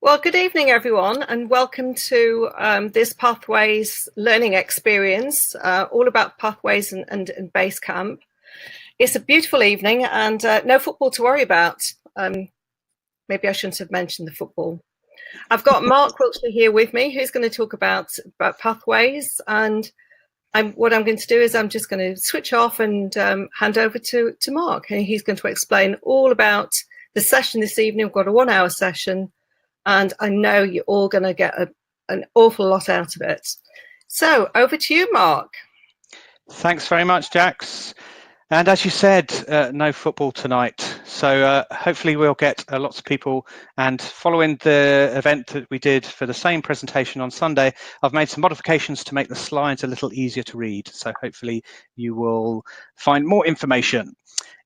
Well, good evening, everyone, and welcome to this Pathways learning experience, all about Pathways and Basecamp. It's a beautiful evening and no football to worry about. Maybe I shouldn't have mentioned the football. I've got Mark Wiltshire here with me, who's going to talk about Pathways, and what I'm going to do is I'm just going to switch off and hand over to Mark, and he's going to explain all about the session this evening. We've got a 1 hour session, and I know you're all going to get an awful lot out of it. So over to you, Mark. Thanks very much, Jax. And as you said, no football tonight. So hopefully we'll get lots of people. And following the event that we did for the same presentation on Sunday, I've made some modifications to make the slides a little easier to read. So hopefully you will find more information.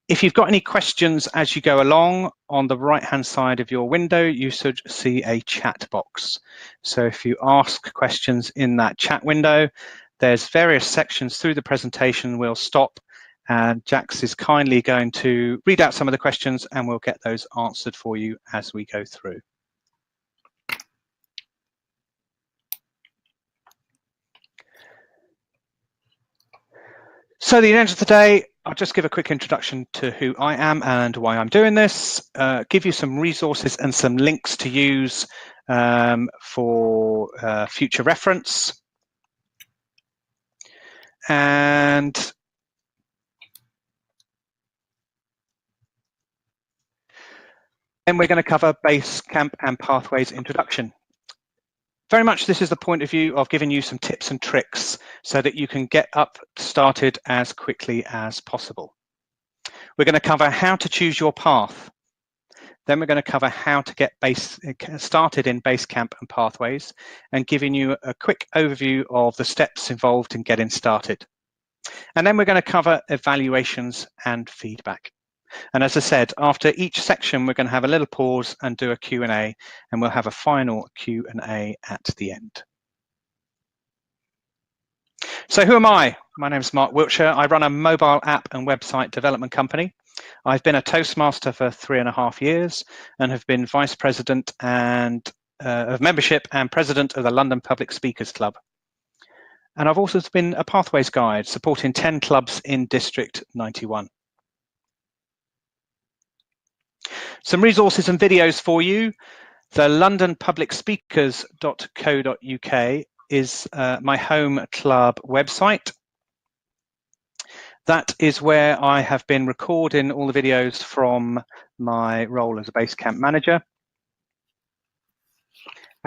If you've got any questions as you go along, on the right-hand side of your window, you should see a chat box. So if you ask questions in that chat window, there's various sections through the presentation. We'll stop, and Jax is kindly going to read out some of the questions, and we'll get those answered for you as we go through. So the agenda today, I'll just give a quick introduction to who I am and why I'm doing this, give you some resources and some links to use for future reference. And then we're going to cover Basecamp and Pathways introduction. Very much this is the point of view of giving you some tips and tricks so that you can get up started as quickly as possible. We're going to cover how to choose your path. Then we're going to cover how to get started in Basecamp and Pathways, and giving you a quick overview of the steps involved in getting started. And then we're going to cover evaluations and feedback. And as I said, after each section, we're going to have a little pause and do a Q&A, and we'll have a final Q&A at the end. So who am I? My name is Mark Wiltshire. I run a mobile app and website development company. I've been a Toastmaster for 3.5 years and have been Vice President of Membership and President of the London Public Speakers Club. And I've also been a Pathways Guide, supporting 10 clubs in District 91. Some resources and videos for you. The londonpublicspeakers.co.uk is my home club website. That is where I have been recording all the videos from my role as a Basecamp manager.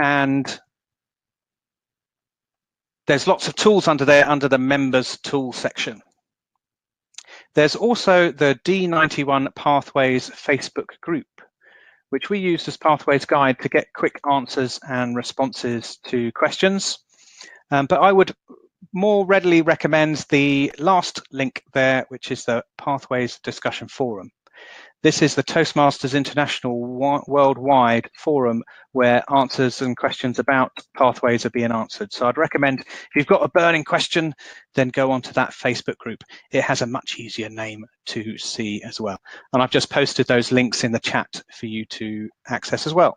And there's lots of tools under there under the members tool section. There's also the D91 Pathways Facebook group, which we use as Pathways Guide to get quick answers and responses to questions. But I would more readily recommend the last link there, which is the Pathways Discussion Forum. This is the Toastmasters International Worldwide Forum where answers and questions about Pathways are being answered. So I'd recommend, if you've got a burning question, then go onto that Facebook group. It has a much easier name to see as well. And I've just posted those links in the chat for you to access as well.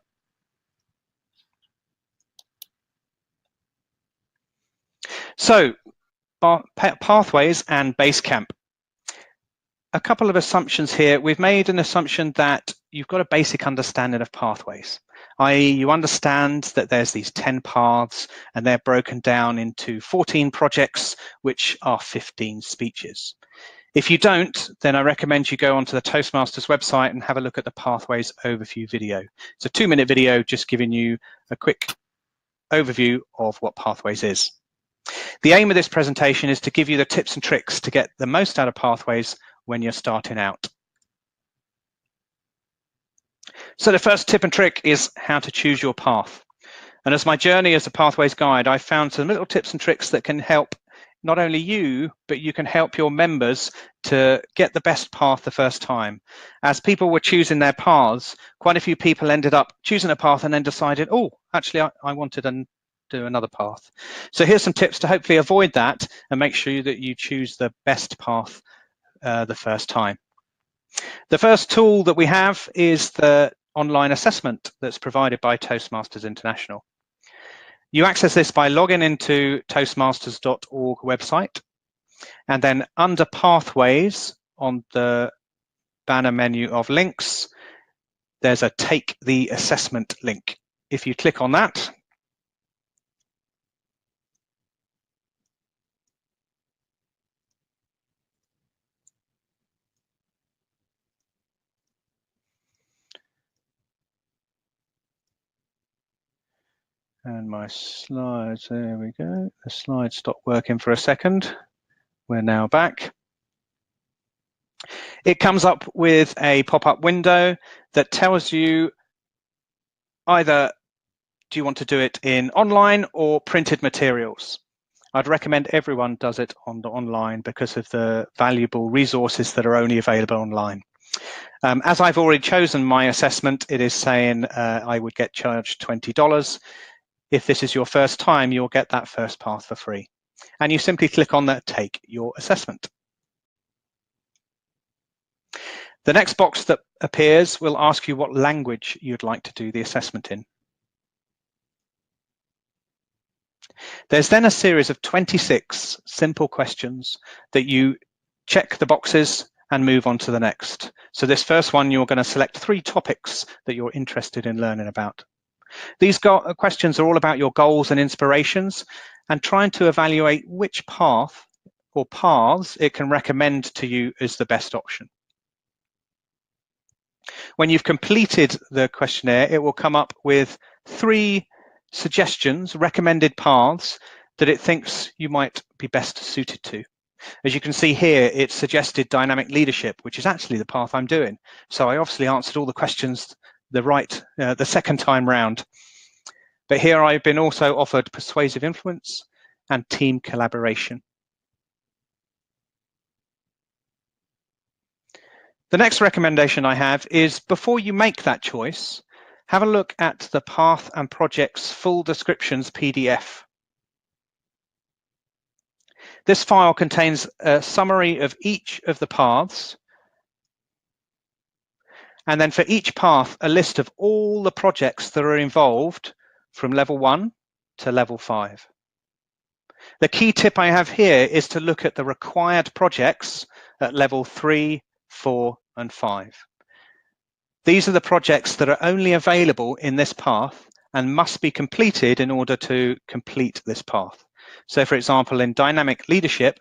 So, Pathways and Basecamp. A couple of assumptions here. We've made an assumption that you've got a basic understanding of Pathways, i.e. you understand that there's these 10 paths and they're broken down into 14 projects, which are 15 speeches. If you don't, then I recommend you go onto the Toastmasters website and have a look at the Pathways overview video. It's a 2-minute video just giving you a quick overview of what Pathways is. The aim of this presentation is to give you the tips and tricks to get the most out of Pathways when you're starting out. So the first tip and trick is how to choose your path. And as my journey as a Pathways Guide, I found some little tips and tricks that can help not only you, but you can help your members to get the best path the first time. As people were choosing their paths, quite a few people ended up choosing a path and then decided, oh, actually, I wanted to do another path. So here's some tips to hopefully avoid that and make sure that you choose the best path the first time. The first tool that we have is the online assessment that's provided by Toastmasters International. You access this by logging into toastmasters.org website, and then under Pathways on the banner menu of links, there's a Take the Assessment link. If you click on that, and my slides, there we go. The slides stopped working for a second. We're now back. It comes up with a pop-up window that tells you either do you want to do it in online or printed materials. I'd recommend everyone does it on the online because of the valuable resources that are only available online. As I've already chosen my assessment, it is saying I would get charged $20. If this is your first time, you'll get that first path for free. And you simply click on that Take Your Assessment. The next box that appears will ask you what language you'd like to do the assessment in. There's then a series of 26 simple questions that you check the boxes and move on to the next. So this first one, you're going to select 3 topics that you're interested in learning about. These questions are all about your goals and inspirations and trying to evaluate which path or paths it can recommend to you as the best option. When you've completed the questionnaire, it will come up with 3 suggestions, recommended paths that it thinks you might be best suited to. As you can see here, it suggested dynamic leadership, which is actually the path I'm doing. So I obviously answered all the questions the second time round. But here I've been also offered persuasive influence and team collaboration. The next recommendation I have is, before you make that choice, have a look at the path and project's full descriptions PDF. This file contains a summary of each of the paths, and then for each path, a list of all the projects that are involved from level 1 to level 5. The key tip I have here is to look at the required projects at level 3, 4, and 5. These are the projects that are only available in this path and must be completed in order to complete this path. So for example, in dynamic leadership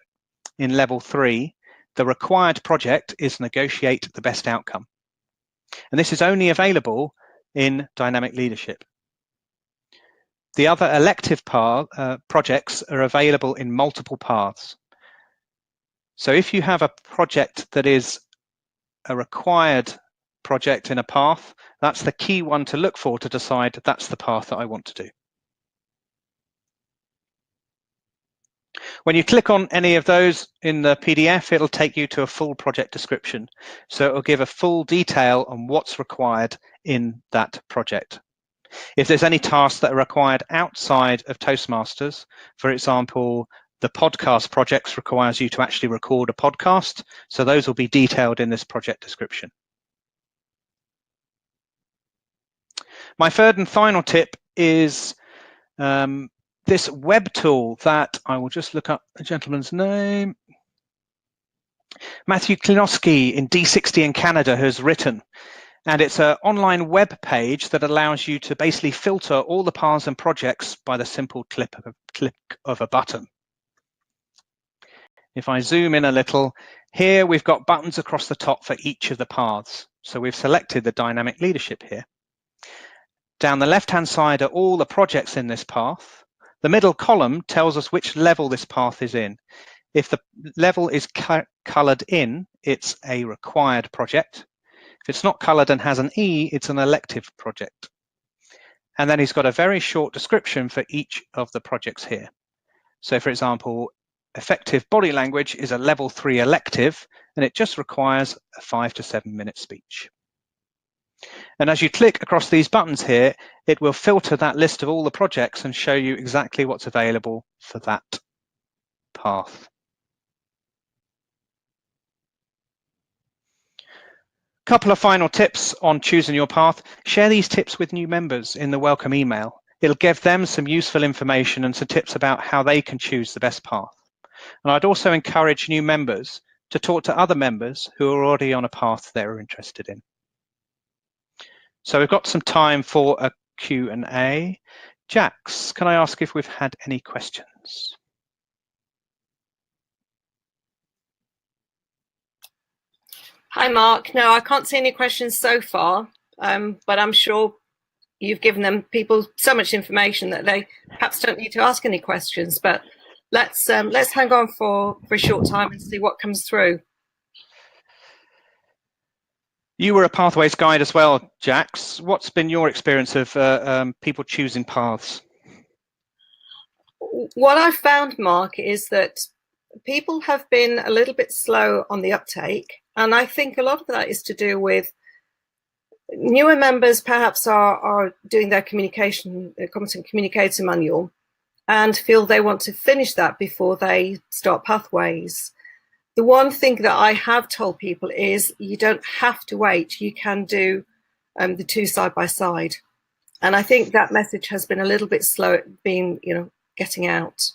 in level 3, the required project is negotiate the best outcome. And this is only available in dynamic leadership. The other elective projects are available in multiple paths. So if you have a project that is a required project in a path, that's the key one to look for to decide that's the path that I want to do. When you click on any of those in the PDF, it'll take you to a full project description. So it'll give a full detail on what's required in that project. If there's any tasks that are required outside of Toastmasters, for example, the podcast projects requires you to actually record a podcast. So those will be detailed in this project description. My third and final tip is this web tool that I will just look up the gentleman's name. Matthew Klinowski in D60 in Canada has written, and it's an online web page that allows you to basically filter all the paths and projects by the simple click of a button. If I zoom in a little, here we've got buttons across the top for each of the paths. So we've selected the dynamic leadership here. Down the left-hand side are all the projects in this path. The middle column tells us which level this path is in. If the level is coloured in, it's a required project. If it's not coloured and has an E, it's an elective project. And then he's got a very short description for each of the projects here. So for example, effective body language is a level 3 elective, and it just requires a 5 to 7 minute speech. And as you click across these buttons here, it will filter that list of all the projects and show you exactly what's available for that path. Couple of final tips on choosing your path. Share these tips with new members in the welcome email. It'll give them some useful information and some tips about how they can choose the best path. And I'd also encourage new members to talk to other members who are already on a path they're interested in. So we've got some time for a Q&A. Jax, can I ask if we've had any questions? Hi, Mark. No, I can't see any questions so far, but I'm sure you've given people so much information that they perhaps don't need to ask any questions. But let's hang on for a short time and see what comes through. You were a Pathways guide as well, Jax. What's been your experience of people choosing paths? What I've found, Mark, is that people have been a little bit slow on the uptake. And I think a lot of that is to do with newer members perhaps are doing their communication, their competent communicator manual, and feel they want to finish that before they start Pathways. The one thing that I have told people is you don't have to wait. You can do the two side by side. And I think that message has been a little bit slow at being, getting out.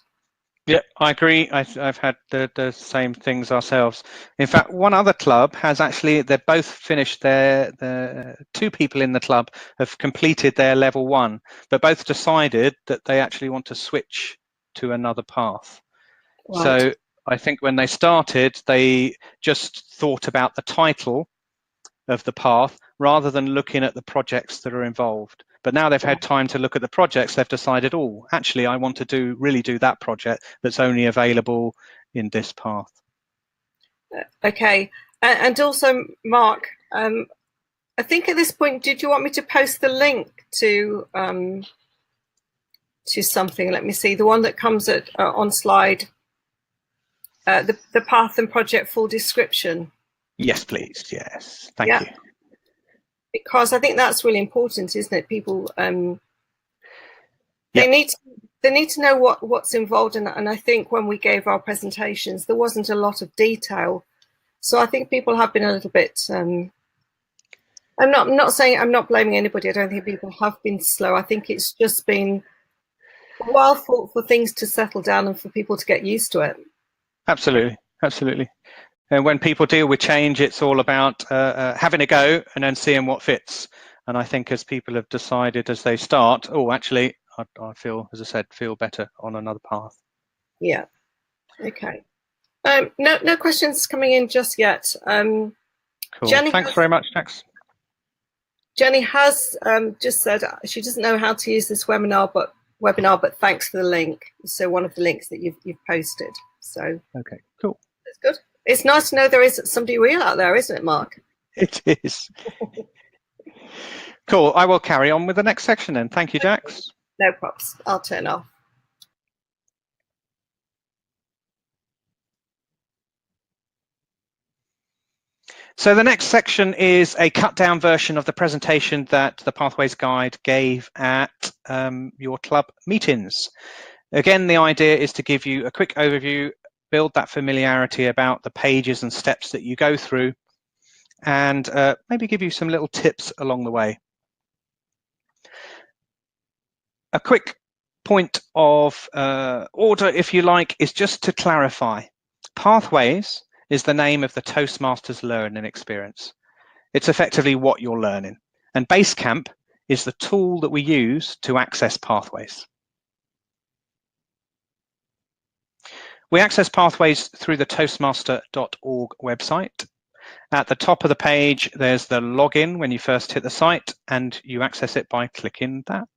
Yeah, I agree. I've had the same things ourselves. In fact, one other club has actually, they're both finished the two people in the club have completed their level 1, but both decided that they actually want to switch to another path. Right. So I think when they started, they just thought about the title of the path rather than looking at the projects that are involved. But now they've had time to look at the projects, they've decided, oh, actually, I want to really do that project that's only available in this path. Okay. And also, Mark, I think at this point, did you want me to post the link to something? Let me see, the one that comes on slide, the path and project full description. Yes, please. Yes, thank you. Because I think that's really important, isn't it? People, they need to know what's involved in that. And I think when we gave our presentations, there wasn't a lot of detail. So I think people have been a little bit. I'm not saying, I'm not blaming anybody. I don't think people have been slow. I think it's just been a while for things to settle down and for people to get used to it. Absolutely, absolutely. And when people deal with change, it's all about having a go and then seeing what fits. And I think as people have decided as they start, oh, actually, I feel, as I said, feel better on another path. Yeah. Okay. No questions coming in just yet. Cool. Thanks very much, Jax. Jenny has just said she doesn't know how to use this webinar, but thanks for the link. So one of the links that you've posted. So okay, cool. That's good. It's nice to know there is somebody real out there, isn't it, Mark? It is. Cool. I will carry on with the next section then. Thank you, Jax. No props. I'll turn off. So the next section is a cut down version of the presentation that the Pathways Guide gave at your club meetings. Again, the idea is to give you a quick overview, build that familiarity about the pages and steps that you go through, and maybe give you some little tips along the way. A quick point of order, if you like, is just to clarify. Pathways is the name of the Toastmasters learning experience. It's effectively what you're learning. And Basecamp is the tool that we use to access Pathways. We access Pathways through the toastmaster.org website. At the top of the page, there's the login when you first hit the site, and you access it by clicking that.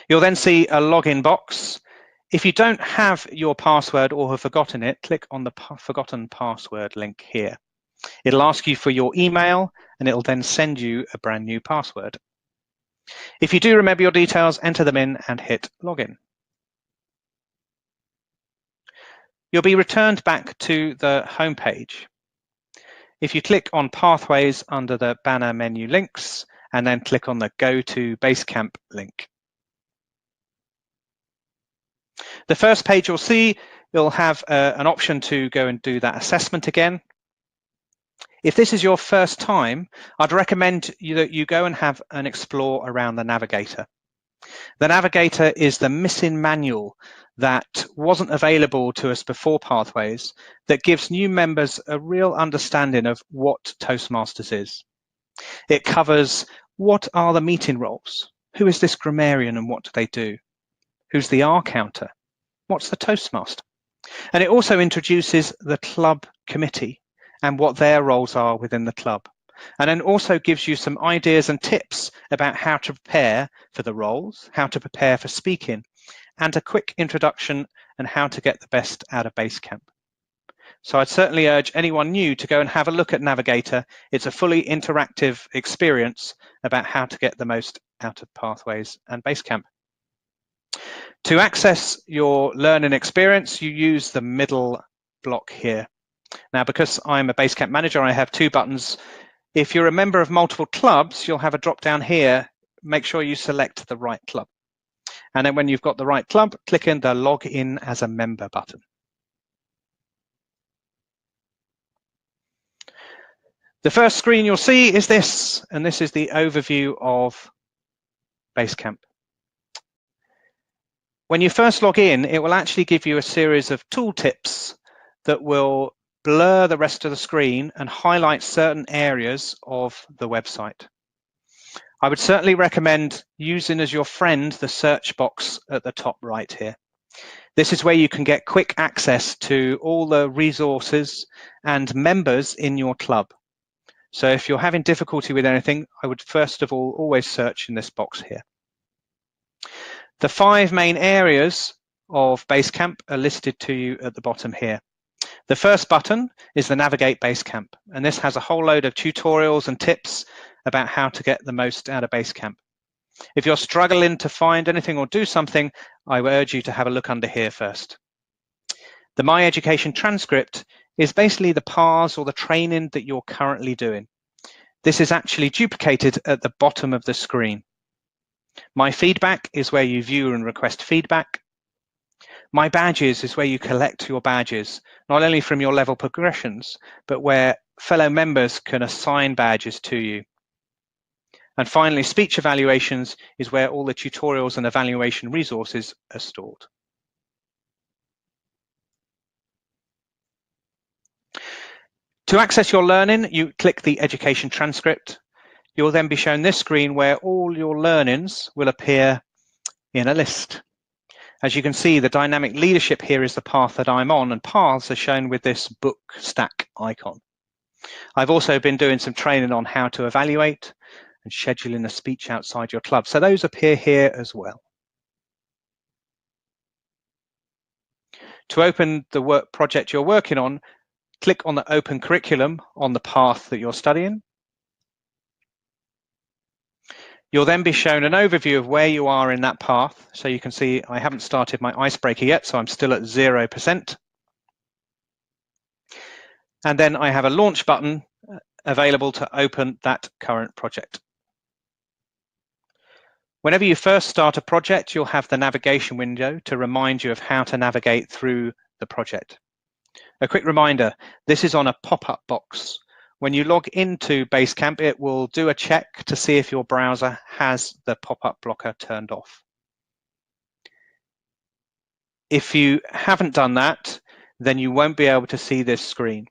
You'll then see a login box. If you don't have your password or have forgotten it, click on the forgotten password link here. It'll ask you for your email, and it'll then send you a brand new password. If you do remember your details, enter them in and hit login. You'll be returned back to the home page. If you click on Pathways under the banner menu links, and then click on the Go to Basecamp link. The first page you'll see, you'll have an option to go and do that assessment again. If this is your first time, I'd recommend that you go and have an explore around the Navigator. The Navigator is the missing manual that wasn't available to us before Pathways that gives new members a real understanding of what Toastmasters is. It covers what are the meeting roles, who is this grammarian and what do they do, who's the R counter, what's the Toastmaster, and it also introduces the club committee and what their roles are within the club. And then also gives you some ideas and tips about how to prepare for the roles, how to prepare for speaking, and a quick introduction and how to get the best out of Basecamp. So I'd certainly urge anyone new to go and have a look at Navigator. It's a fully interactive experience about how to get the most out of Pathways and Basecamp. To access your learning experience, you use the middle block here. Now, because I'm a Basecamp manager, I have two buttons. If you're a member of multiple clubs, you'll have a drop down here. Make sure you select the right club. And then when you've got the right club, click in the Log In as a Member button. The first screen you'll see is this, and this is the overview of Basecamp. When you first log in, it will actually give you a series of tooltips that will blur the rest of the screen and highlight certain areas of the website. I would certainly recommend using as your friend the search box at the top right here. This is where you can get quick access to all the resources and members in your club. So if you're having difficulty with anything, I would first of all always search in this box here. The 5 main areas of Basecamp are listed to you at the bottom here. The first button is the Navigate Basecamp, and this has a whole load of tutorials and tips about how to get the most out of Basecamp. If you're struggling to find anything or do something, I would urge you to have a look under here first. The My Education transcript is basically the PARs or the training that you're currently doing. This is actually duplicated at the bottom of the screen. My Feedback is where you view and request feedback. My Badges is where you collect your badges, not only from your level progressions, but where fellow members can assign badges to you. And finally, Speech Evaluations is where all the tutorials and evaluation resources are stored. To access your learning, you click the Education Transcript. You'll then be shown this screen where all your learnings will appear in a list. As you can see, the dynamic leadership here is the path that I'm on, and paths are shown with this book stack icon. I've also been doing some training on how to evaluate and scheduling a speech outside your club. So those appear here as well. To open the work project you're working on, click on the Open Curriculum on the path that you're studying. You'll then be shown an overview of where you are in that path. So you can see I haven't started my icebreaker yet, so I'm still at 0%. And then I have a launch button available to open that current project. Whenever you first start a project, you'll have the navigation window to remind you of how to navigate through the project. A quick reminder, this is on a pop-up box. When you log into Basecamp, it will do a check to see if your browser has the pop-up blocker turned off. If you haven't done that, then you won't be able to see this screen.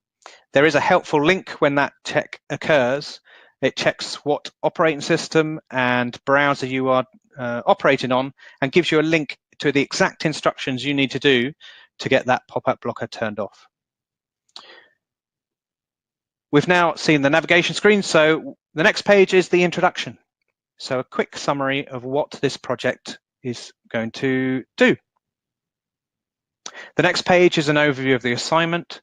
There is a helpful link when that check occurs. It checks what operating system and browser you are operating on and gives you a link to the exact instructions you need to do to get that pop-up blocker turned off. We've now seen the navigation screen, so the next page is the introduction. So a quick summary of what this project is going to do. The next page is an overview of the assignment,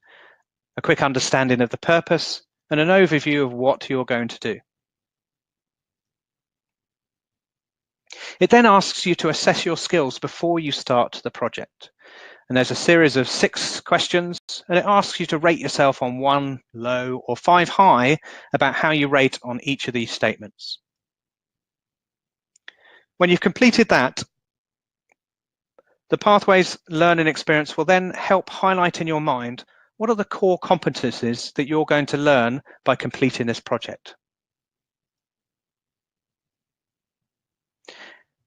a quick understanding of the purpose, and an overview of what you're going to do. It then asks you to assess your skills before you start the project. And there's a series of 6 questions, and it asks you to rate yourself on 1 low or 5 high about how you rate on each of these statements. When you've completed that, the Pathways learning experience will then help highlight in your mind what are the core competencies that you're going to learn by completing this project?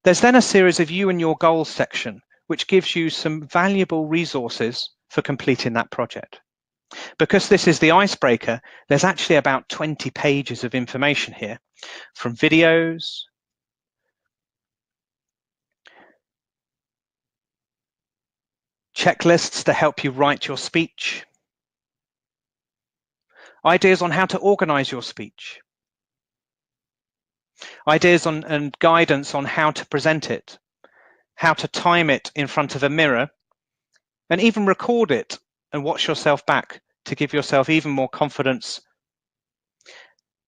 There's then a series of you and your goals section, which gives you some valuable resources for completing that project. Because this is the icebreaker, there's actually about 20 pages of information here, from videos, checklists to help you write your speech, ideas on how to organize your speech, ideas on and guidance on how to present it, how to time it in front of a mirror, and even record it and watch yourself back to give yourself even more confidence.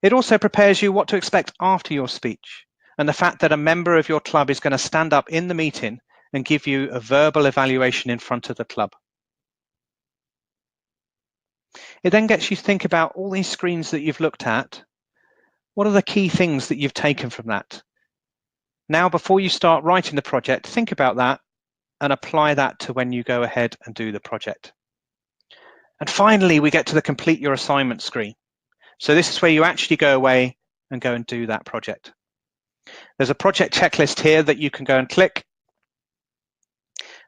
It also prepares you what to expect after your speech and the fact that a member of your club is going to stand up in the meeting and give you a verbal evaluation in front of the club. It then gets you to think about all these screens that you've looked at. What are the key things that you've taken from that? Now, before you start writing the project, think about that and apply that to when you go ahead and do the project. And finally, we get to the complete your assignment screen. So this is where you actually go away and go and do that project. There's a project checklist here that you can go and click.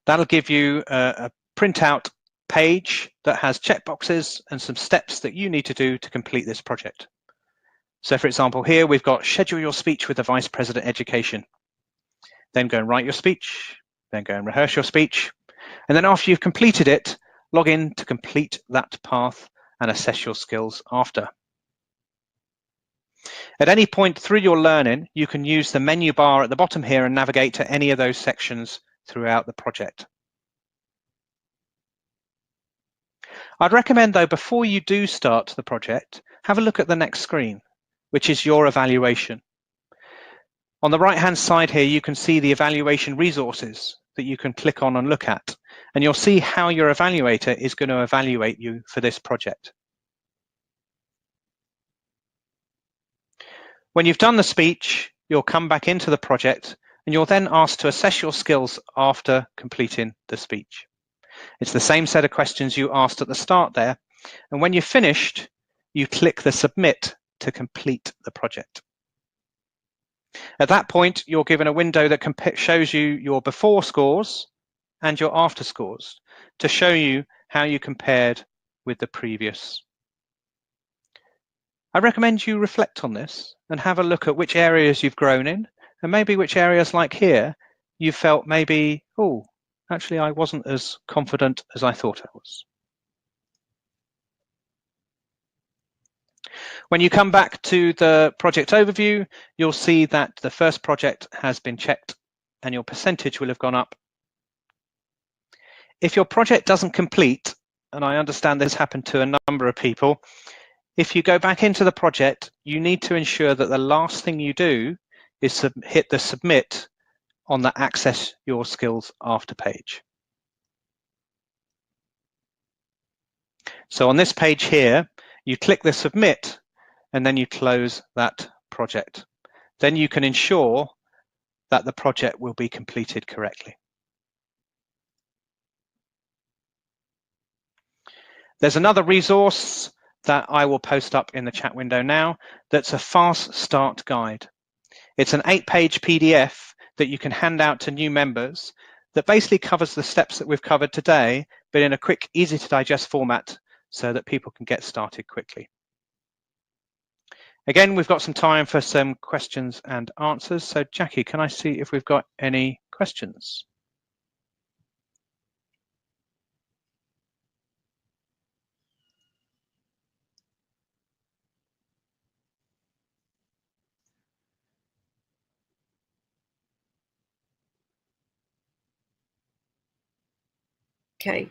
That'll give you a printout page that has checkboxes and some steps that you need to do to complete this project. So for example, here we've got schedule your speech with the Vice President Education. Then go and write your speech, then go and rehearse your speech. And then after you've completed it, log in to complete that path and assess your skills after. At any point through your learning, you can use the menu bar at the bottom here and navigate to any of those sections throughout the project. I'd recommend, though, before you do start the project, have a look at the next screen, which is your evaluation. On the right-hand side here, you can see the evaluation resources that you can click on and look at, and you'll see how your evaluator is going to evaluate you for this project. When you've done the speech, you'll come back into the project and you're then asked to assess your skills after completing the speech. It's the same set of questions you asked at the start there, and when you're finished, you click the submit to complete the project. At that point, you're given a window that shows you your before scores and your after scores to show you how you compared with the previous. I recommend you reflect on this and have a look at which areas you've grown in, and maybe which areas like here you felt maybe, oh, actually I wasn't as confident as I thought I was. When you come back to the project overview, you'll see that the first project has been checked and your percentage will have gone up. If your project doesn't complete, and I understand this happened to a number of people, if you go back into the project, you need to ensure that the last thing you do is hit the submit on the access your skills after page. So on this page here, you click the submit and then you close that project. Then you can ensure that the project will be completed correctly. There's another resource that I will post up in the chat window now that's a fast start guide. It's an 8-page PDF that you can hand out to new members that basically covers the steps that we've covered today, but in a quick, easy to digest format so that people can get started quickly. Again, we've got some time for some questions and answers. So Jackie, can I see if we've got any questions? Okay.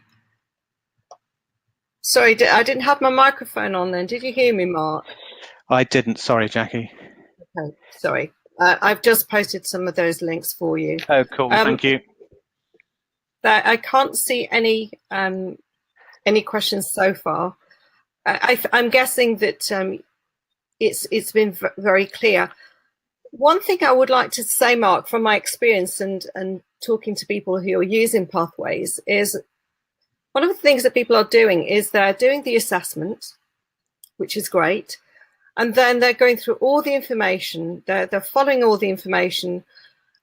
Sorry, I didn't have my microphone on then. Did you hear me, Mark? I didn't. Sorry, Jackie. Okay, sorry. I've just posted some of those links for you. Oh, cool. Thank you. I can't see any questions so far. I'm guessing that it's been very clear. One thing I would like to say, Mark, from my experience and talking to people who are using Pathways is One of the things that people are doing is they're doing the assessment, which is great, and then they're going through all the information, they're following all the information,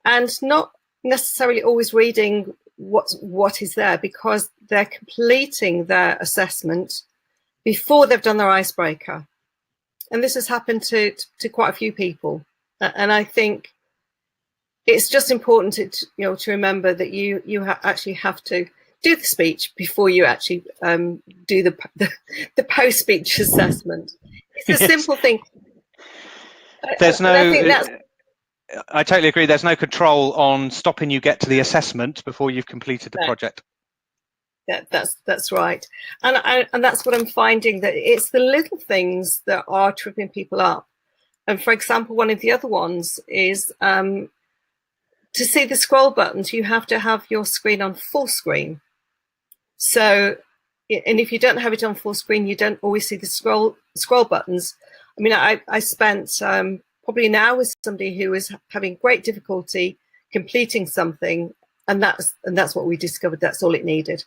and not necessarily always reading what is there, because they're completing their assessment before they've done their icebreaker. And this has happened to quite a few people. And I think it's just important to remember that you actually have to do the speech before you actually do the post-speech assessment. It's a simple thing. There's no. I totally agree. There's no control on stopping you get to the assessment before you've completed the project. That's right, and that's what I'm finding, that it's the little things that are tripping people up. And for example, one of the other ones is to see the scroll buttons, you have to have your screen on full screen. So, and if you don't have it on full screen, you don't always see the scroll buttons. I mean, I spent probably an hour with somebody who was having great difficulty completing something, and that's what we discovered. That's all it needed.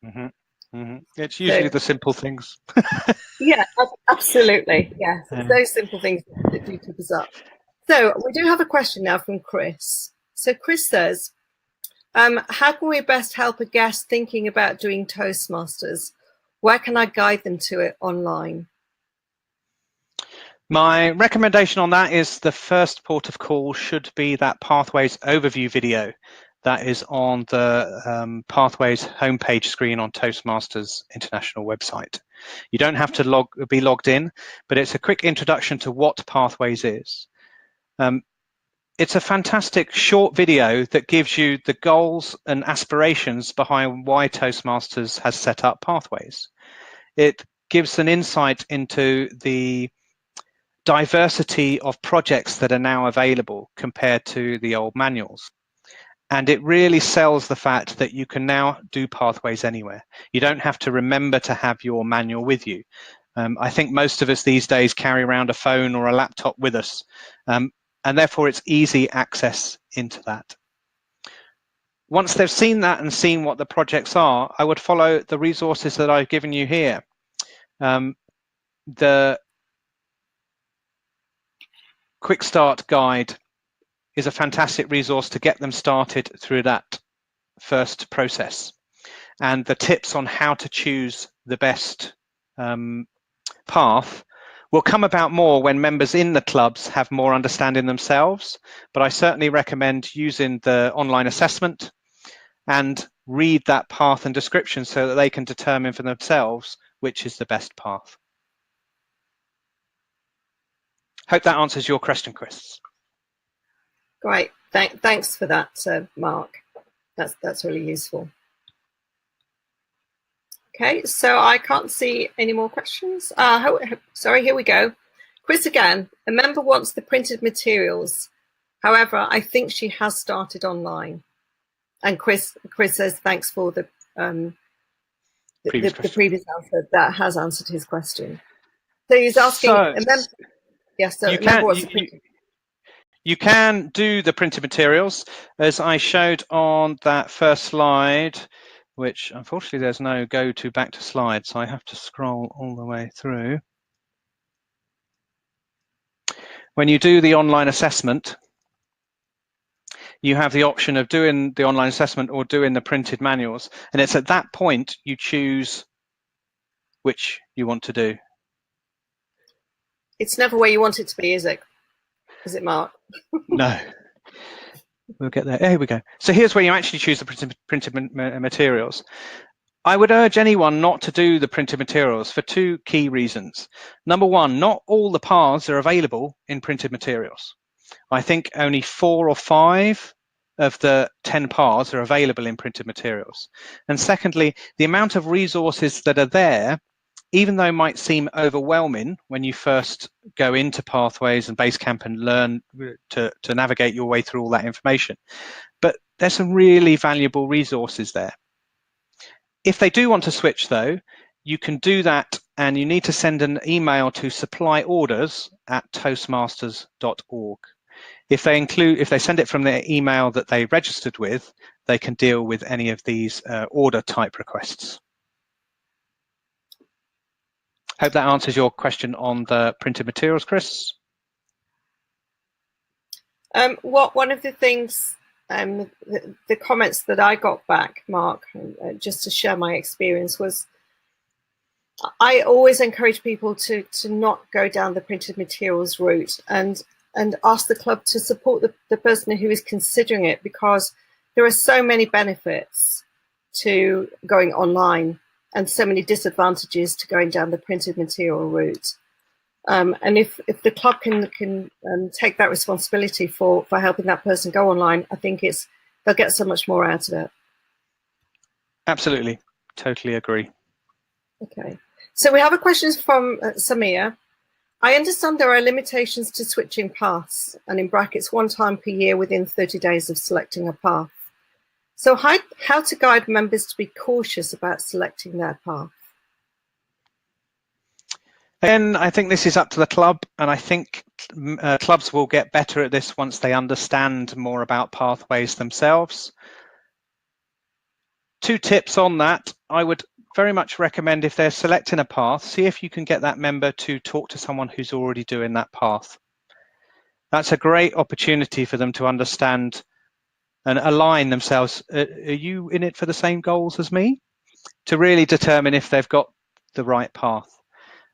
Mm-hmm. Mm-hmm. It's usually the simple things. Yeah, absolutely. Yeah, those simple things that do keep us up. So we do have a question now from Chris. So Chris says, how can we best help a guest thinking about doing Toastmasters? Where can I guide them to it online? My recommendation on that is the first port of call should be that Pathways overview video that is on the Pathways homepage screen on Toastmasters International website. You don't have to be logged in, but it's a quick introduction to what Pathways is. It's a fantastic short video that gives you the goals and aspirations behind why Toastmasters has set up Pathways. It gives an insight into the diversity of projects that are now available compared to the old manuals. And it really sells the fact that you can now do Pathways anywhere. You don't have to remember to have your manual with you. I think most of us these days carry around a phone or a laptop with us, and therefore it's easy access into that. Once they've seen that and seen what the projects are, I would follow the resources that I've given you here. The Quick Start Guide is a fantastic resource to get them started through that first process. And the tips on how to choose the best path will come about more when members in the clubs have more understanding themselves. But I certainly recommend using the online assessment and read that path and description so that they can determine for themselves which is the best path. Hope that answers your question, Chris. Great, thanks for that, Mark. That's really useful. Okay, so I can't see any more questions. Sorry, here we go. Chris again. A member wants the printed materials. However, I think she has started online. And Chris says thanks for the previous answer. That has answered his question. So he's asking. Yes, so you can do the printed materials, as I showed on that first slide, which unfortunately there's no go to back to slide, so I have to scroll all the way through. When you do the online assessment, you have the option of doing the online assessment or doing the printed manuals, and it's at that point you choose which you want to do. It's never where you want it to be, is it? Is it, Mark? No. We'll get there. Here we go. So here's where you actually choose the printed materials. I would urge anyone not to do the printed materials for two key reasons. Number one, not all the paths are available in printed materials. I think only 4 or 5 of the 10 paths are available in printed materials. And secondly, the amount of resources that are there, even though might seem overwhelming when you first go into Pathways and Basecamp and learn to navigate your way through all that information, but there's some really valuable resources there. If they do want to switch though, you can do that, and you need to send an email to supplyorders@toastmasters.org. If they send it from their email that they registered with, they can deal with any of these order type requests. Hope that answers your question on the printed materials, Chris. One of the things, the comments that I got back, Mark, just to share my experience, was I always encourage people to not go down the printed materials route and ask the club to support the person who is considering it, because there are so many benefits to going online and so many disadvantages to going down the printed material route. And if the club can take that responsibility for helping that person go online, I think they'll get so much more out of it. Absolutely, totally agree. Okay, so we have a question from Samir. I understand there are limitations to switching paths, and in brackets, 1 time per year within 30 days of selecting a path. So how to guide members to be cautious about selecting their path? Again, I think this is up to the club, and I think clubs will get better at this once they understand more about pathways themselves. 2 tips on that. I would very much recommend, if they're selecting a path, see if you can get that member to talk to someone who's already doing that path. That's a great opportunity for them to understand and align themselves. Are you in it for the same goals as me? To really determine if they've got the right path.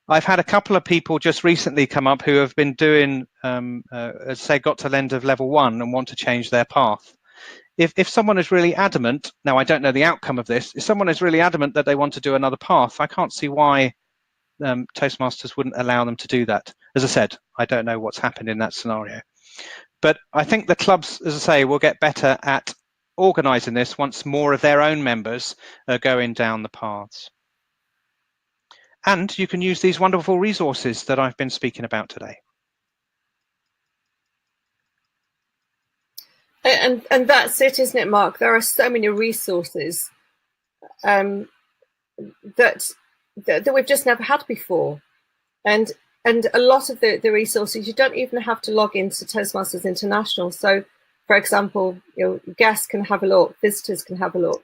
I've had a couple of people just recently come up who have been doing, say, got to the end of level 1 and want to change their path. If someone is really adamant, now I don't know the outcome of this, if someone is really adamant that they want to do another path, I can't see why Toastmasters wouldn't allow them to do that. As I said, I don't know what's happened in that scenario. But I think the clubs, as I say, will get better at organising this once more of their own members are going down the paths. And you can use these wonderful resources that I've been speaking about today. And that's it, isn't it, Mark? There are so many resources that we've just never had before. And a lot of the resources, you don't even have to log into Toastmasters International. So, for example, guests can have a look, visitors can have a look,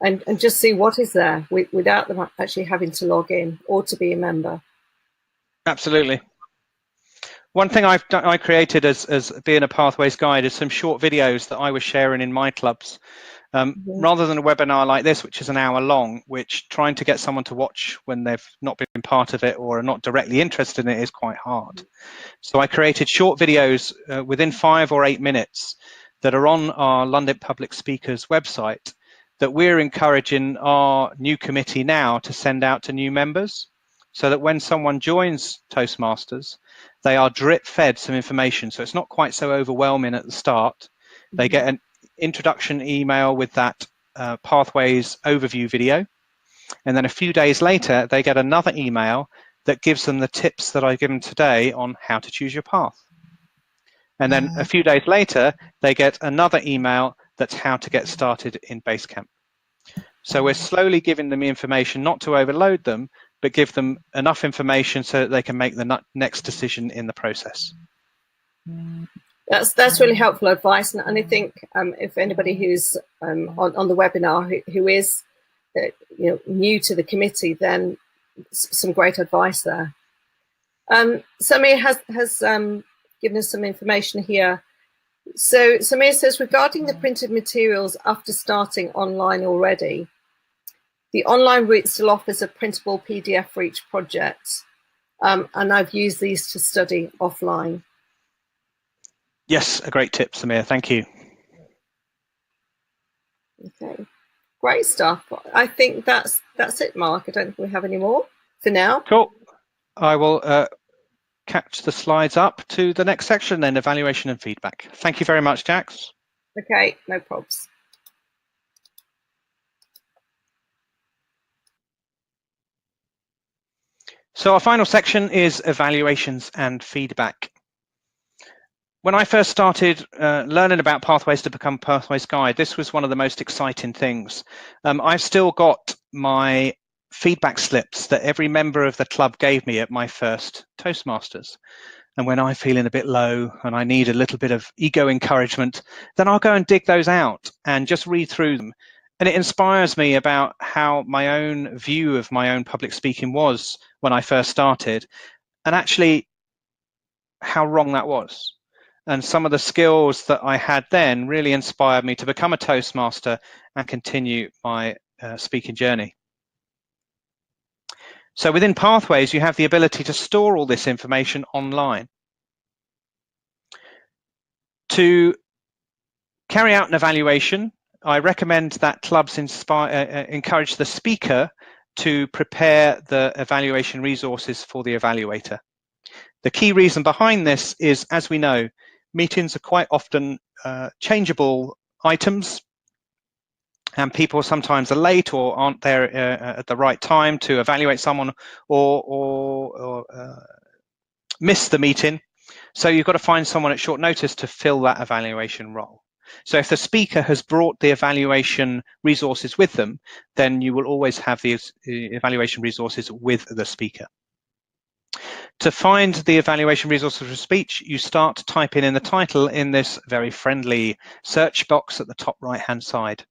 and just see what is there without them actually having to log in or to be a member. Absolutely. One thing I created as being a Pathways guide is some short videos that I was sharing in my clubs. Rather than a webinar like this, which is an hour long, which trying to get someone to watch when they've not been part of it or are not directly interested in it is quite hard. So I created short videos within 5 or 8 minutes that are on our London Public Speakers website that we're encouraging our new committee now to send out to new members, so that when someone joins Toastmasters, they are drip fed some information. So it's not quite so overwhelming at the start. They get an introduction email with that Pathways overview video. And then a few days later, they get another email that gives them the tips that I've given today on how to choose your path. And then a few days later, they get another email that's how to get started in Basecamp. So we're slowly giving them the information, not to overload them, but give them enough information so that they can make the next decision in the process. That's really helpful advice, and I think if anybody who's on the webinar who is new to the committee, then some great advice there. Samir has given us some information here. So Samir says, regarding the printed materials after starting online already, the online route still offers a printable PDF for each project, and I've used these to study offline. Yes, a great tip, Samir. Thank you. Okay, great stuff. I think that's it, Mark. I don't think we have any more for now. Cool. I will catch the slides up to the next section, then evaluation and feedback. Thank you very much, Jax. Okay, no probs. So our final section is evaluations and feedback. When I first started learning about Pathways to become Pathways Guide, this was one of the most exciting things. I've still got my feedback slips that every member of the club gave me at my first Toastmasters. And when I'm feeling a bit low and I need a little bit of ego encouragement, then I'll go and dig those out and just read through them. And it inspires me about how my own view of my own public speaking was when I first started, and actually how wrong that was. And some of the skills that I had then really inspired me to become a Toastmaster and continue my speaking journey. So within Pathways, you have the ability to store all this information online. To carry out an evaluation, I recommend that clubs encourage the speaker to prepare the evaluation resources for the evaluator. The key reason behind this is, as we know, meetings are quite often changeable items, and people sometimes are late or aren't there at the right time to evaluate someone, or miss the meeting. So you've got to find someone at short notice to fill that evaluation role. So if the speaker has brought the evaluation resources with them, then you will always have these evaluation resources with the speaker. To find the evaluation resources for speech, you start to type in the title in this very friendly search box at the top right-hand side.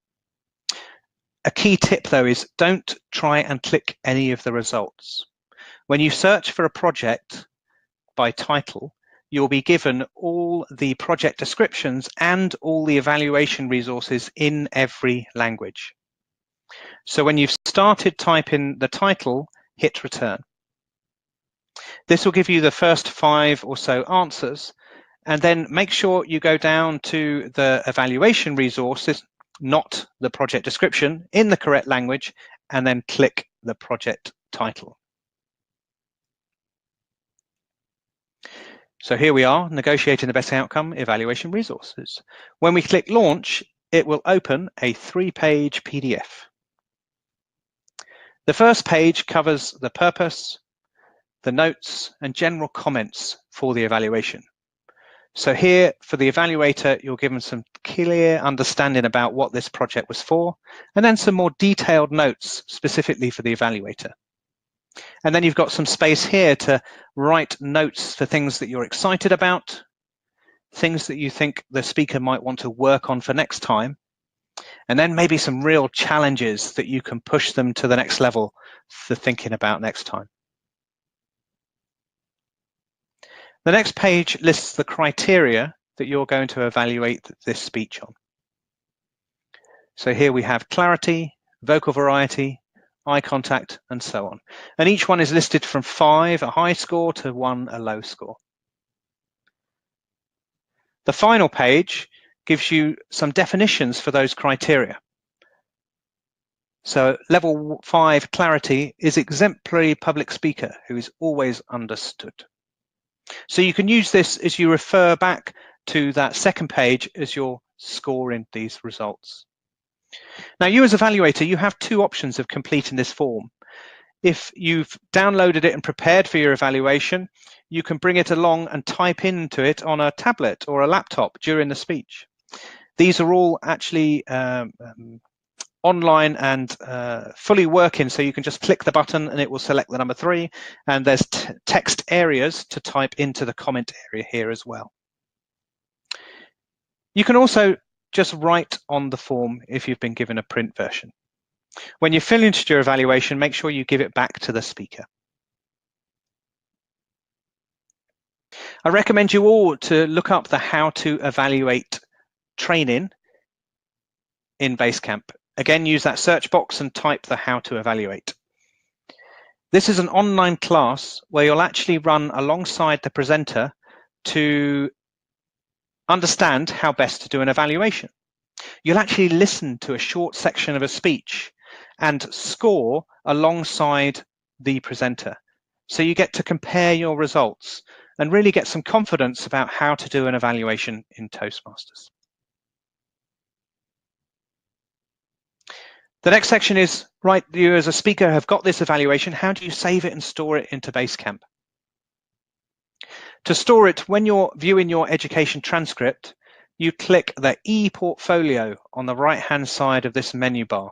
A key tip, though, is don't try and click any of the results. When you search for a project by title, you'll be given all the project descriptions and all the evaluation resources in every language. So when you've started typing the title, hit return. This will give you the first 5 or so answers, and then make sure you go down to the evaluation resources, not the project description, in the correct language, and then click the project title. So here we are, negotiating the best outcome, evaluation resources. When we click launch, it will open a 3-page PDF. The first page covers the purpose, the notes, and general comments for the evaluation. So here, for the evaluator, you're given some clear understanding about what this project was for, and then some more detailed notes specifically for the evaluator. And then you've got some space here to write notes for things that you're excited about, things that you think the speaker might want to work on for next time, and then maybe some real challenges that you can push them to the next level for thinking about next time. The next page lists the criteria that you're going to evaluate this speech on. So here we have clarity, vocal variety, eye contact, and so on. And each one is listed from 5, a high score, to 1, a low score. The final page gives you some definitions for those criteria. So level 5 clarity is exemplary public speaker who is always understood. So you can use this as you refer back to that second page as you're scoring these results. Now, you as evaluator, you have 2 options of completing this form. If you've downloaded it and prepared for your evaluation, you can bring it along and type into it on a tablet or a laptop during the speech. These are all actually online and fully working, so you can just click the button and it will select the number 3, and there's text areas to type into the comment area here as well. You can also just write on the form if you've been given a print version. When you've finished your evaluation, make sure you give it back to the speaker. I recommend you all to look up the How to Evaluate training in Basecamp. Again, use that search box and type the How to Evaluate. This is an online class where you'll actually run alongside the presenter to understand how best to do an evaluation. You'll actually listen to a short section of a speech and score alongside the presenter. So you get to compare your results and really get some confidence about how to do an evaluation in Toastmasters. The next section is, right, you as a speaker have got this evaluation, how do you save it and store it into Basecamp? To store it, when you're viewing your education transcript, you click the e-portfolio on the right-hand side of this menu bar.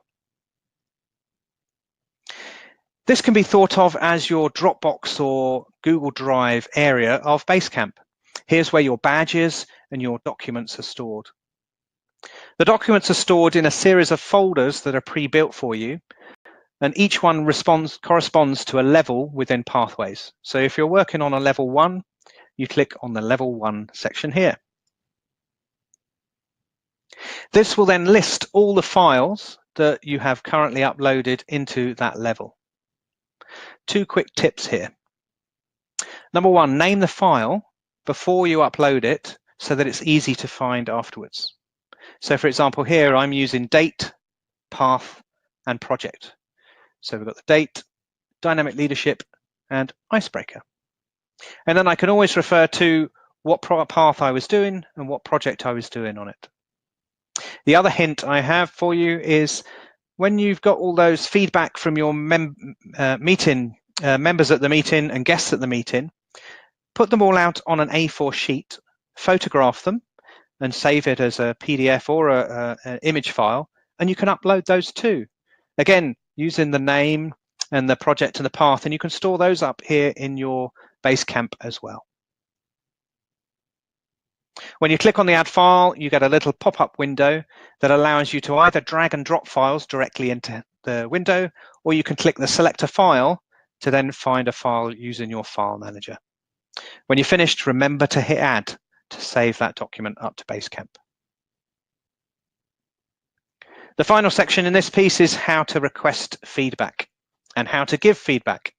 This can be thought of as your Dropbox or Google Drive area of Basecamp. Here's where your badges and your documents are stored. The documents are stored in a series of folders that are pre-built for you, and each one corresponds to a level within Pathways. So if you're working on a level 1, you click on the level 1 section here. This will then list all the files that you have currently uploaded into that level. 2 quick tips here. Number 1, name the file before you upload it so that it's easy to find afterwards. So for example, here I'm using date, path, and project. So we've got the date, dynamic leadership, and icebreaker. And then I can always refer to what path I was doing and what project I was doing on it. The other hint I have for you is when you've got all those feedback from your members at the meeting and guests at the meeting, put them all out on an A4 sheet, photograph them, and save it as a PDF or an image file, and you can upload those too. Again, using the name and the project and the path, and you can store those up here in your Basecamp as well. When you click on the Add File, you get a little pop-up window that allows you to either drag and drop files directly into the window, or you can click the Select a File to then find a file using your file manager. When you're finished, remember to hit Add to save that document up to Basecamp. The final section in this piece is how to request feedback and how to give feedback.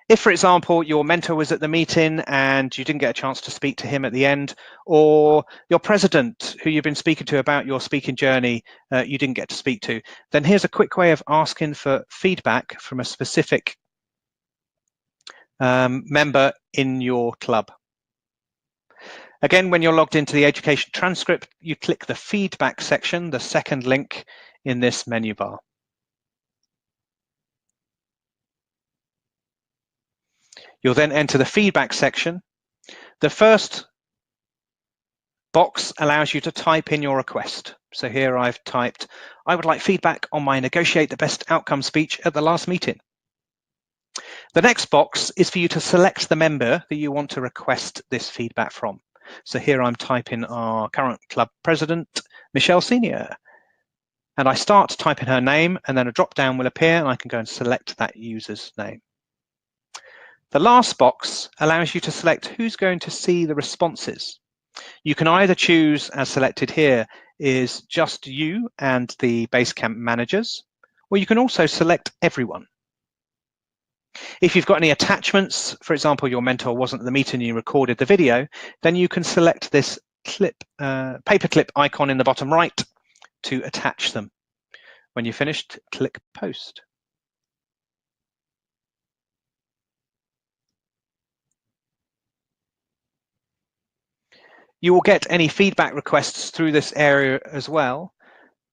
If, for example, your mentor was at the meeting and you didn't get a chance to speak to him at the end, or your president who you've been speaking to about your speaking journey you didn't get to speak to, then here's a quick way of asking for feedback from a specific member in your club. Again, when you're logged into the education transcript, you click the feedback section, the second link in this menu bar. You'll then enter the feedback section. The first box allows you to type in your request. So here I've typed, I would like feedback on my Negotiate the Best Outcome speech at the last meeting. The next box is for you to select the member that you want to request this feedback from. So here I'm typing our current club president, Michelle Senior. And I start typing her name, and then a drop down will appear and I can go and select that user's name. The last box allows you to select who's going to see the responses. You can either choose, as selected here, is just you and the Basecamp managers, or you can also select everyone. If you've got any attachments, for example, your mentor wasn't at the meeting and you recorded the video, then you can select this paperclip icon in the bottom right to attach them. When you're finished, click Post. You will get any feedback requests through this area as well.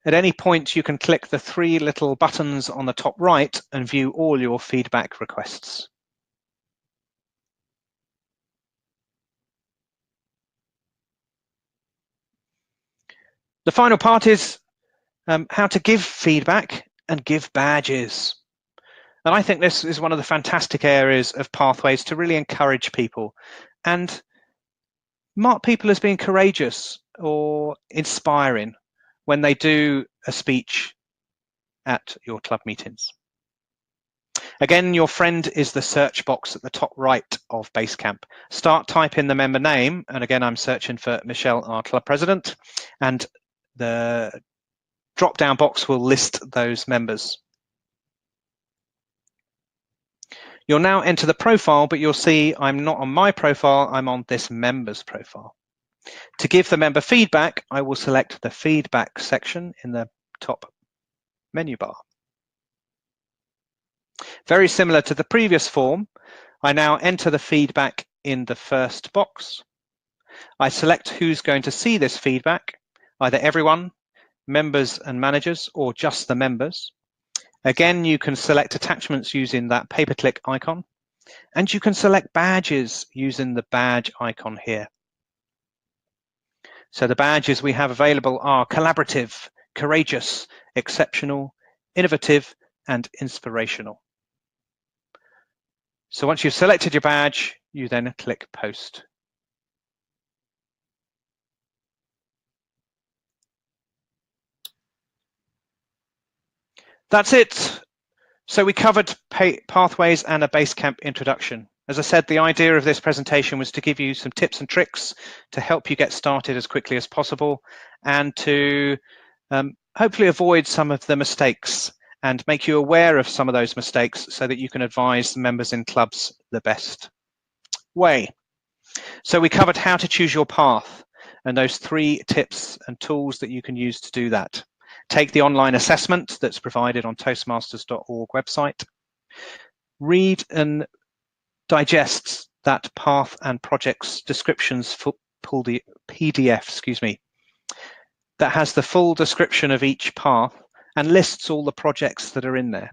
At any point, you can click the 3 little buttons on the top right and view all your feedback requests. The final part is how to give feedback and give badges. And I think this is one of the fantastic areas of Pathways to really encourage people and mark people as being courageous or inspiring when they do a speech at your club meetings. Again, your friend is the search box at the top right of Basecamp. Start typing the member name, and again, I'm searching for Michelle, our club president, and the drop-down box will list those members. You'll now enter the profile, but you'll see I'm not on my profile, I'm on this member's profile. To give the member feedback, I will select the feedback section in the top menu bar. Very similar to the previous form, I now enter the feedback in the first box. I select who's going to see this feedback, either everyone, members and managers, or just the members. Again, you can select attachments using that pay-per-click icon, and you can select badges using the badge icon here. So the badges we have available are collaborative, courageous, exceptional, innovative, and inspirational. So once you've selected your badge, you then click Post. That's it. So we covered pathways and a Basecamp introduction. As I said, the idea of this presentation was to give you some tips and tricks to help you get started as quickly as possible, and to hopefully avoid some of the mistakes and make you aware of some of those mistakes so that you can advise the members in clubs the best way. So we covered how to choose your path and those 3 tips and tools that you can use to do that. Take the online assessment that's provided on toastmasters.org website. Read and digest that path and projects descriptions for the PDF, that has the full description of each path and lists all the projects that are in there.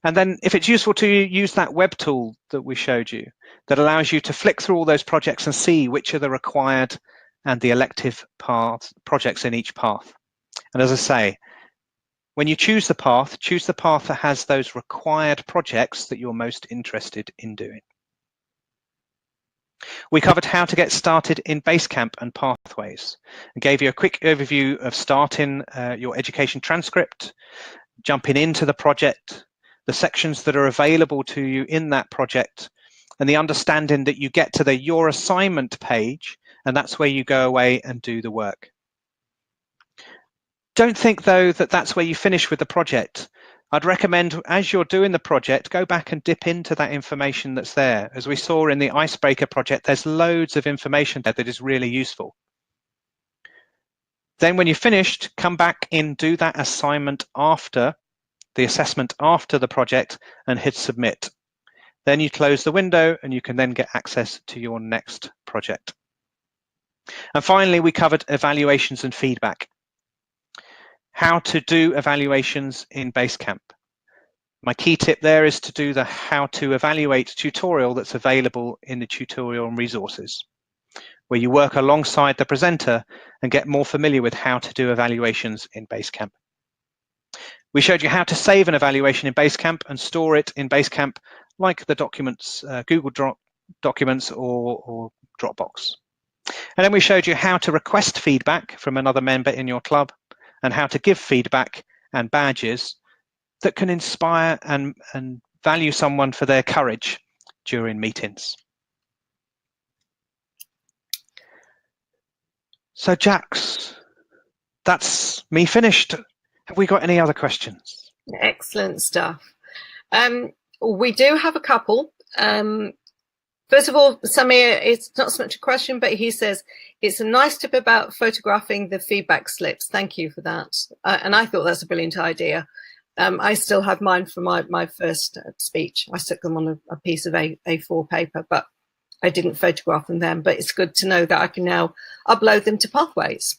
And then if it's useful to you, use that web tool that we showed you that allows you to flick through all those projects and see which are the required and the elective projects in each path. And as I say, when you choose the path that has those required projects that you're most interested in doing. We covered how to get started in Basecamp and pathways, and gave you a quick overview of starting your education transcript, jumping into the project, the sections that are available to you in that project, and the understanding that you get to the Your Assignment page, and that's where you go away and do the work. Don't think, though, that that's where you finish with the project. I'd recommend, as you're doing the project, go back and dip into that information that's there. As we saw in the Icebreaker project, there's loads of information there that is really useful. Then when you're finished, come back in, do that assignment after, the assessment after the project, and hit submit. Then you close the window and you can then get access to your next project. And finally, we covered evaluations and feedback. How to do evaluations in Basecamp. My key tip there is to do the how to evaluate tutorial that's available in the tutorial and resources, where you work alongside the presenter and get more familiar with how to do evaluations in Basecamp. We showed you how to save an evaluation in Basecamp and store it in Basecamp like the documents, Google Documents or Dropbox. And then we showed you how to request feedback from another member in your club, and how to give feedback and badges that can inspire and value someone for their courage during meetings. So Jax, that's me finished. Have we got any other questions? Excellent stuff. We do have a couple. First of all, Samir, it's not so much a question, but he says, it's a nice tip about photographing the feedback slips. Thank you for that. And I thought that's a brilliant idea. I still have mine from my first speech. I stuck them on a piece of A4 paper, but I didn't photograph them then. But it's good to know that I can now upload them to Pathways.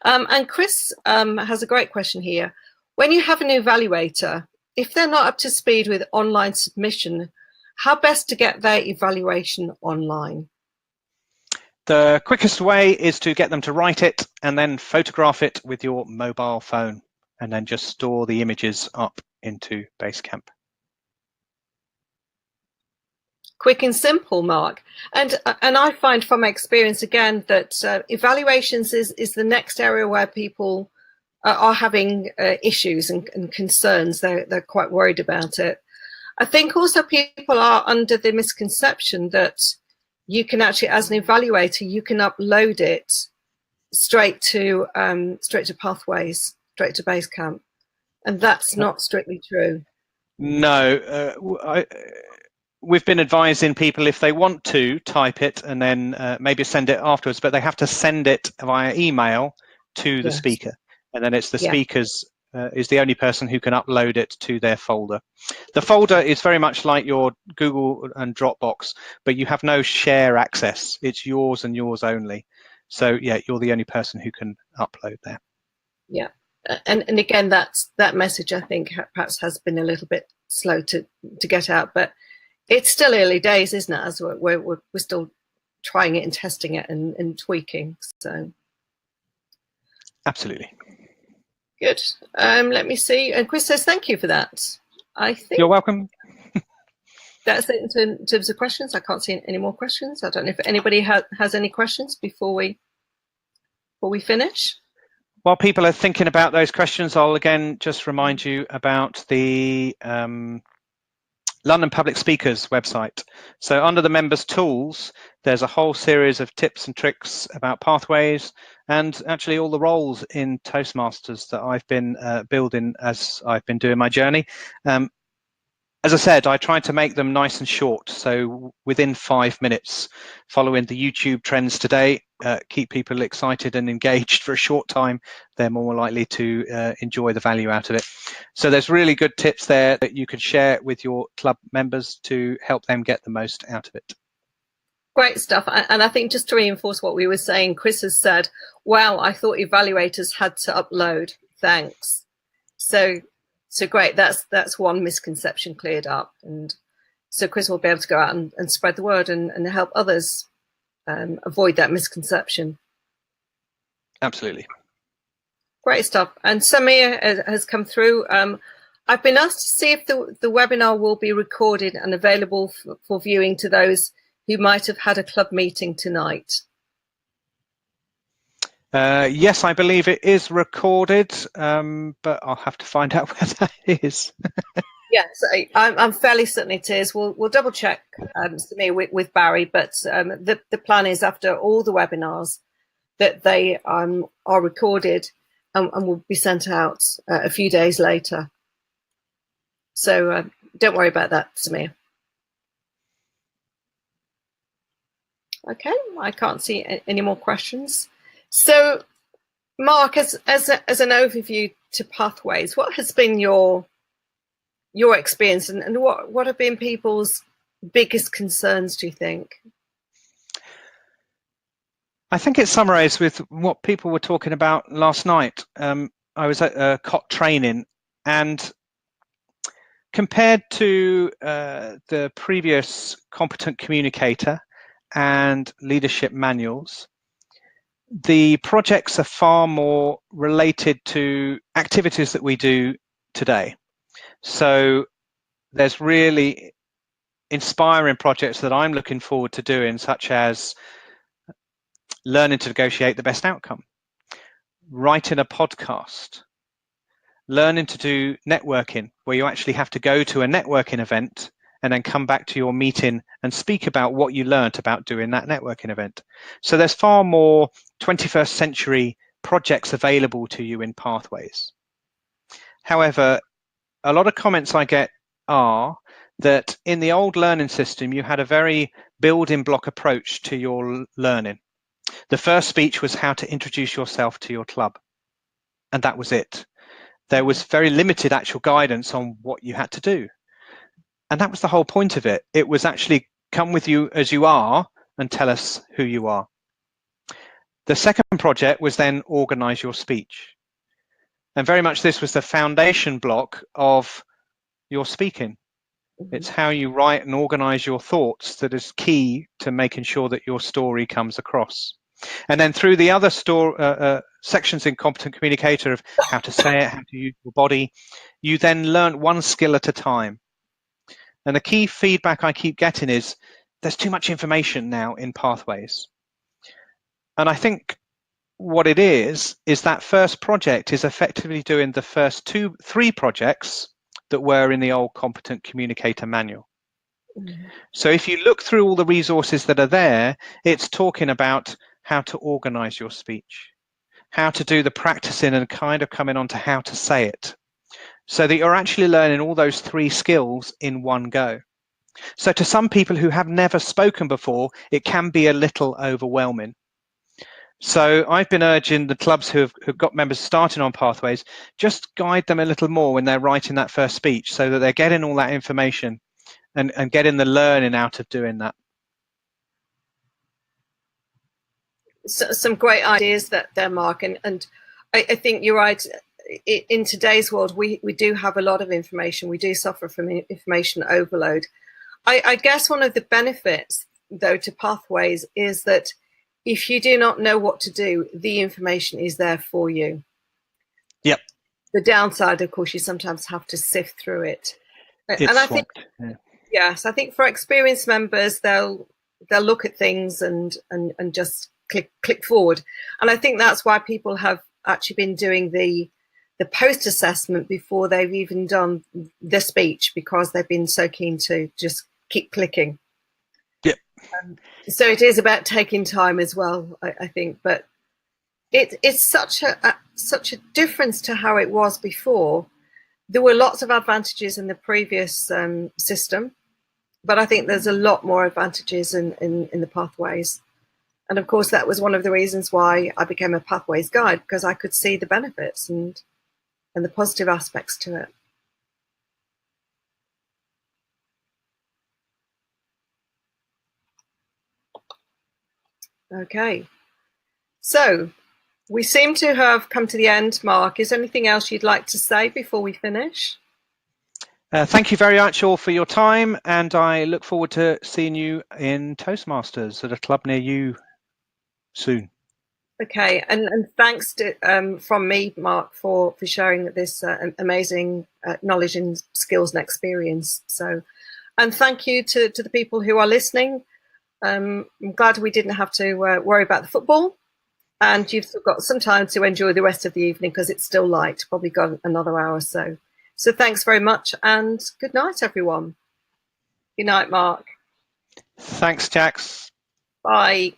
And Chris has a great question here. When you have a new evaluator, if they're not up to speed with online submission, how best to get their evaluation online? The quickest way is to get them to write it and then photograph it with your mobile phone, and then just store the images up into Basecamp. Quick and simple, Mark. And I find from experience again that evaluations is the next area where people are having issues and concerns. They're quite worried about it. I think also people are under the misconception that you can actually, as an evaluator, you can upload it straight to Pathways, straight to Basecamp, and that's not strictly true. No, we've been advising people if they want to type it and then maybe send it afterwards, but they have to send it via email to the speaker, and then it's the speaker's is the only person who can upload it to their folder. The folder is very much like your Google and Dropbox, but you have no share access. It's yours and yours only. So yeah, you're the only person who can upload there. Yeah, and again, that message I think perhaps has been a little bit slow to get out, but it's still early days, isn't it? As we're still trying it and testing it and tweaking. So absolutely. Good. Let me see. And Chris says, thank you for that. I think you're welcome. That's it in terms of questions. I can't see any more questions. I don't know if anybody has any questions before we finish. While people are thinking about those questions, I'll again just remind you about the London Public Speakers website. So under the members tools, there's a whole series of tips and tricks about pathways and actually all the roles in Toastmasters that I've been building as I've been doing my journey. As I said, I tried to make them nice and short, so within 5 minutes, following the YouTube trends today, keep people excited and engaged for a short time. They're more likely to enjoy the value out of it. So there's really good tips there that you could share with your club members to help them get the most out of it. Great stuff. And I think just to reinforce what we were saying, Chris has said, wow, I thought evaluators had to upload. Thanks. So great, that's one misconception cleared up. And so Chris will be able to go out and spread the word and help others avoid that misconception. Absolutely. Great stuff. And Samir has come through. I've been asked to see if the webinar will be recorded and available for viewing to those who might have had a club meeting tonight. Yes, I believe it is recorded, but I'll have to find out where that is. Yes, I'm fairly certain it is. We'll double check, Samir, with Barry, but the plan is after all the webinars that they are recorded and will be sent out a few days later. So don't worry about that, Samir. Okay, I can't see any more questions. So, Mark, as an overview to pathways, what has been your experience, and what have been people's biggest concerns, do you think? I think it's summarised with what people were talking about last night. I was at a COT training, and compared to the previous competent communicator and leadership manuals, the projects are far more related to activities that we do today. So there's really inspiring projects that I'm looking forward to doing, such as learning to negotiate the best outcome, writing a podcast, learning to do networking, where you actually have to go to a networking event and then come back to your meeting and speak about what you learned about doing that networking event. So there's far more 21st century projects available to you in Pathways. However, a lot of comments I get are that in the old learning system, you had a very building block approach to your learning. The first speech was how to introduce yourself to your club, and that was it. There was very limited actual guidance on what you had to do. And that was the whole point of it. It was actually come with you as you are and tell us who you are. The second project was then organize your speech. And very much this was the foundation block of your speaking. It's how you write and organize your thoughts that is key to making sure that your story comes across. And then through the other sections in Competent Communicator of how to say it, how to use your body, you then learn one skill at a time. And the key feedback I keep getting is there's too much information now in Pathways. And I think what it is that first project is effectively doing the first 2-3 projects that were in the old Competent Communicator manual. Mm-hmm. So if you look through all the resources that are there, it's talking about how to organize your speech, how to do the practicing and kind of coming on to how to say it, so that you're actually learning all those 3 skills in one go. So to some people who have never spoken before, it can be a little overwhelming. So I've been urging the clubs who've got members starting on Pathways, just guide them a little more when they're writing that first speech, so that they're getting all that information and getting the learning out of doing that. So, some great ideas there, Mark, and I think you're right. In today's world, we do have a lot of information. We do suffer from information overload. I guess one of the benefits, though, to Pathways is that if you do not know what to do, the information is there for you. Yep. The downside, of course, you sometimes have to sift through it. And I think, yes, I think for experienced members, they'll look at things and just click forward. And I think that's why people have actually been doing the post assessment before they've even done the speech, because they've been so keen to just keep clicking. Yep. So it is about taking time as well, I think, but it's such a difference to how it was before. There were lots of advantages in the previous system, but I think there's a lot more advantages in the pathways. And of course, that was one of the reasons why I became a pathways guide, because I could see the benefits and the positive aspects to it. Okay, so we seem to have come to the end. Mark, is there anything else you'd like to say before we finish? Thank you very much all for your time, and I look forward to seeing you in Toastmasters at a club near you soon. Okay, and thanks to, from me, Mark, for sharing this amazing knowledge and skills and experience. So, and thank you to the people who are listening. I'm glad we didn't have to worry about the football, and you've still got some time to enjoy the rest of the evening because it's still light. Probably got another hour or so. So thanks very much, and good night, everyone. Good night, Mark. Thanks, Jax. Bye.